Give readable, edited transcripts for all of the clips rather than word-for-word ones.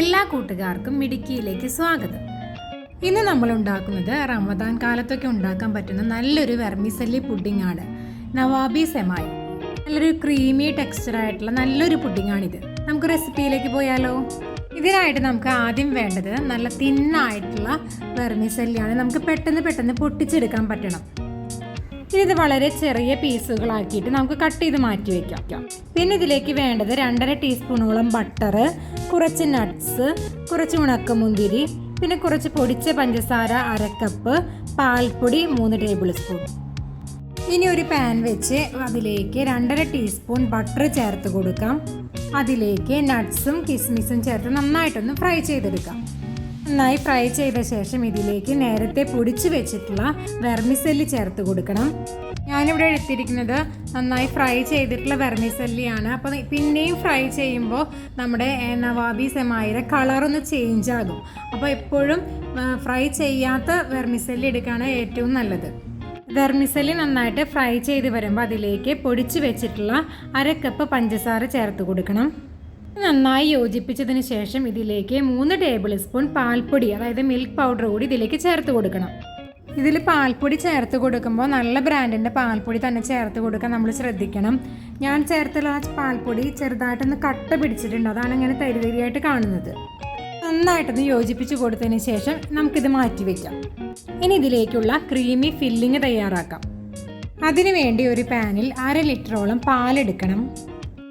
എല്ലാ കൂട്ടുകാർക്കും മിടുക്കിയിലേക്ക് സ്വാഗതം. ഇന്ന് നമ്മൾ ഉണ്ടാക്കുന്നത് റമദാൻ കാലത്തൊക്കെ ഉണ്ടാക്കാൻ പറ്റുന്ന നല്ലൊരു വെർമിസെല്ലി പുഡിംഗ് ആണ്. നവാബി സെമായി. നല്ലൊരു ക്രീമി ടെക്സ്ചറായിട്ടുള്ള നല്ലൊരു പുഡിംഗാണിത്. നമുക്ക് റെസിപ്പിയിലേക്ക് പോയാലോ? ഇതിനായിട്ട് നമുക്ക് ആദ്യം വേണ്ടത് നല്ല തിന്നായിട്ടുള്ള വെർമിസെല്ലിയാണ്. നമുക്ക് പെട്ടെന്ന് പൊട്ടിച്ചെടുക്കാൻ പറ്റണം. ഇനി ഇത് വളരെ ചെറിയ പീസുകളാക്കിയിട്ട് നമുക്ക് കട്ട് ചെയ്ത് മാറ്റി വയ്ക്കാം. പിന്നെ ഇതിലേക്ക് വേണ്ടത് 2.5 ടീസ്പൂണോളം ബട്ടർ, കുറച്ച് നട്ട്സ്, കുറച്ച് ഉണക്കമുന്തിരി, പിന്നെ കുറച്ച് പൊടിച്ച പഞ്ചസാര 1/2 കപ്പ്, പാൽപ്പൊടി 3 ടേബിൾ സ്പൂൺ. ഇനി ഒരു പാൻ വെച്ച് അതിലേക്ക് 2.5 ടീസ്പൂൺ ബട്ടർ ചേർത്ത് കൊടുക്കാം. അതിലേക്ക് നട്ട്സും കിസ്മിസും ചേർത്ത് നന്നായിട്ടൊന്ന് ഫ്രൈ ചെയ്തെടുക്കാം. നന്നായി ഫ്രൈ ചെയ്ത ശേഷം ഇതിലേക്ക് നേരത്തെ പൊടിച്ച് വെച്ചിട്ടുള്ള വെർമിസെല്ലി ചേർത്ത് കൊടുക്കണം. ഞാനിവിടെ എടുത്തിരിക്കുന്നത് നന്നായി ഫ്രൈ ചെയ്തിട്ടുള്ള വെർമിസെല്ലിയാണ്. അപ്പോൾ പിന്നെയും ഫ്രൈ ചെയ്യുമ്പോൾ നമ്മുടെ നവാബി സെമായിയുടെ കളറൊന്ന് ചേഞ്ച് ആകും. അപ്പോൾ എപ്പോഴും ഫ്രൈ ചെയ്യാത്ത വെർമിസെല്ലി എടുക്കുകയാണ് ഏറ്റവും നല്ലത്. വെർമിസെല്ലി നന്നായിട്ട് ഫ്രൈ ചെയ്ത് വരുമ്പോൾ അതിലേക്ക് പൊടിച്ച് വെച്ചിട്ടുള്ള 1/2 കപ്പ് പഞ്ചസാര ചേർത്ത് കൊടുക്കണം. നന്നായി യോജിപ്പിച്ചതിന് ശേഷം ഇതിലേക്ക് 3 ടേബിൾ സ്പൂൺ പാൽപ്പൊടി, അതായത് മിൽക്ക് പൗഡർ കൂടി ഇതിലേക്ക് ചേർത്ത് കൊടുക്കണം. ഇതിൽ പാൽപ്പൊടി ചേർത്ത് കൊടുക്കുമ്പോൾ നല്ല ബ്രാൻഡിൻ്റെ പാൽപ്പൊടി തന്നെ ചേർത്ത് കൊടുക്കാൻ നമ്മൾ ശ്രദ്ധിക്കണം. ഞാൻ ചേർത്തുള്ള പാൽപ്പൊടി ചെറുതായിട്ടൊന്ന് കട്ട പിടിച്ചിട്ടുണ്ട്, അതാണ് ഇങ്ങനെ തരിതരിയായിട്ട് കാണുന്നത്. നന്നായിട്ടൊന്ന് യോജിപ്പിച്ച് കൊടുത്തതിന് ശേഷം നമുക്കിത് മാറ്റി വയ്ക്കാം. ഇനി ഇതിലേക്കുള്ള ക്രീമി ഫില്ലിങ് തയ്യാറാക്കാം. അതിനുവേണ്ടി ഒരു പാനിൽ 1/2 ലിറ്ററോളം പാലെടുക്കണം.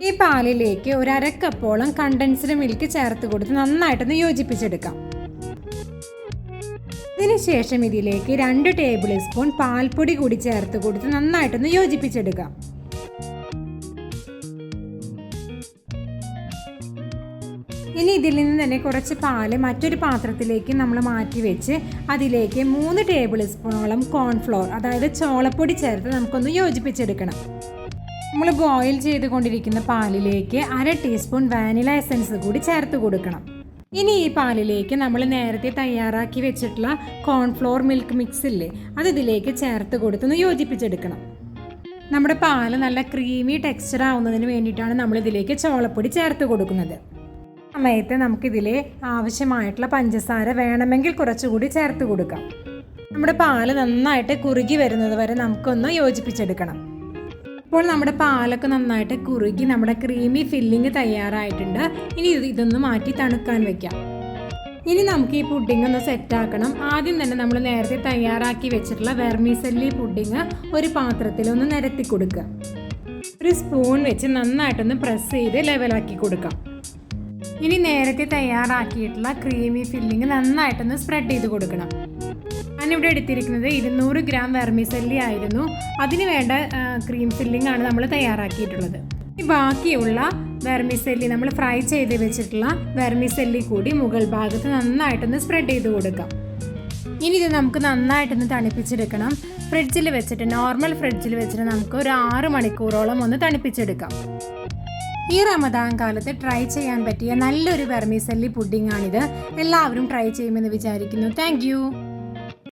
ഈ പാലിലേക്ക് 1/2 കപ്പോളം കണ്ടൻസ്ഡ് മിൽക്ക് ചേർത്ത് കൊടുത്ത് നന്നായിട്ടൊന്ന് യോജിപ്പിച്ചെടുക്കാം. ഇതിനുശേഷം ഇതിലേക്ക് 2 ടേബിൾ സ്പൂൺ പാൽപ്പൊടി കൂടി ചേർത്ത് കൊടുത്ത് നന്നായിട്ടൊന്ന് യോജിപ്പിച്ചെടുക്കാം. ഇനി ഇതിൽ നിന്ന് തന്നെ കുറച്ച് പാല് മറ്റൊരു പാത്രത്തിലേക്ക് നമ്മൾ മാറ്റി വെച്ച് അതിലേക്ക് 3 ടേബിൾ സ്പൂണോളം കോൺഫ്ലോർ, അതായത് ചോളപ്പൊടി ചേർത്ത് നമുക്കൊന്ന് യോജിപ്പിച്ചെടുക്കണം. നമ്മൾ ബോയിൽ ചെയ്തുകൊണ്ടിരിക്കുന്ന പാലിലേക്ക് 1/2 ടീസ്പൂൺ വാനില എസൻസ് കൂടി ചേർത്ത് കൊടുക്കണം. ഇനി ഈ പാലിലേക്ക് നമ്മൾ നേരത്തെ തയ്യാറാക്കി വെച്ചിട്ടുള്ള കോൺഫ്ലോർ മിൽക്ക് മിക്സ് ഇല്ലേ, അത് ഇതിലേക്ക് ചേർത്ത് കൊടുത്തൊന്ന് യോജിപ്പിച്ചെടുക്കണം. നമ്മുടെ പാല് നല്ല ക്രീമി ടെക്സ്ചർ ആവുന്നതിന് വേണ്ടിയിട്ടാണ് നമ്മൾ ഇതിലേക്ക് ചോളപ്പൊടി ചേർത്ത് കൊടുക്കുന്നത്. സമയത്ത് നമുക്കിതിലെ ആവശ്യമായിട്ടുള്ള പഞ്ചസാര വേണമെങ്കിൽ കുറച്ചുകൂടി ചേർത്ത് കൊടുക്കാം. നമ്മുടെ പാല് നന്നായിട്ട് കുറുകി വരുന്നത് വരെ നമുക്കൊന്ന് യോജിപ്പിച്ചെടുക്കണം. ഇപ്പോൾ നമ്മുടെ പാലൊക്കെ നന്നായിട്ട് കുറുകി നമ്മുടെ ക്രീമി ഫില്ലിങ് തയ്യാറായിട്ടുണ്ട്. ഇനി ഇതൊന്ന് മാറ്റി തണുക്കാൻ വെക്കാം. ഇനി നമുക്ക് ഈ പുഡിംഗ് ഒന്ന് സെറ്റാക്കണം. ആദ്യം തന്നെ നമ്മൾ നേരത്തെ തയ്യാറാക്കി വെച്ചിട്ടുള്ള വെർമിസെല്ലി പുഡിംഗ് ഒരു പാത്രത്തിൽ ഒന്ന് നിരത്തി കൊടുക്കുക. ഒരു സ്പൂൺ വെച്ച് നന്നായിട്ടൊന്ന് പ്രസ് ചെയ്ത് ലെവലാക്കി കൊടുക്കാം. ഇനി നേരത്തെ തയ്യാറാക്കിയിട്ടുള്ള ക്രീമി ഫില്ലിങ് നന്നായിട്ടൊന്ന് സ്പ്രെഡ് ചെയ്ത് കൊടുക്കണം. ഞാനിവിടെ എടുത്തിരിക്കുന്നത് 200 ഗ്രാം വെർമിസെല്ലി ആയിരുന്നു. അതിന് വേണ്ട ക്രീം ഫില്ലിംഗ് ആണ് നമ്മൾ തയ്യാറാക്കിയിട്ടുള്ളത്. ഈ ബാക്കിയുള്ള വെർമിസെല്ലി നമ്മൾ ഫ്രൈ ചെയ്ത് വെച്ചിട്ടുള്ള വെർമിസെല്ലി കൂടി മുകൾ ഭാഗത്ത് നന്നായിട്ടൊന്ന് സ്പ്രെഡ് ചെയ്ത് കൊടുക്കാം. ഇനി ഇത് നമുക്ക് നന്നായിട്ടൊന്ന് തണുപ്പിച്ചെടുക്കണം. ഫ്രിഡ്ജിൽ വെച്ചിട്ട്, നോർമൽ ഫ്രിഡ്ജിൽ വെച്ചിട്ട് നമുക്ക് ഒരു 6 മണിക്കൂറോളം ഒന്ന് തണുപ്പിച്ചെടുക്കാം. ഈ റമദാൻ കാലത്ത് ട്രൈ ചെയ്യാൻ പറ്റിയ നല്ലൊരു വെർമിസെല്ലി പുഡിംഗ് ആണിത്. എല്ലാവരും ട്രൈ ചെയ്യുമെന്ന് വിചാരിക്കുന്നു. Thank you.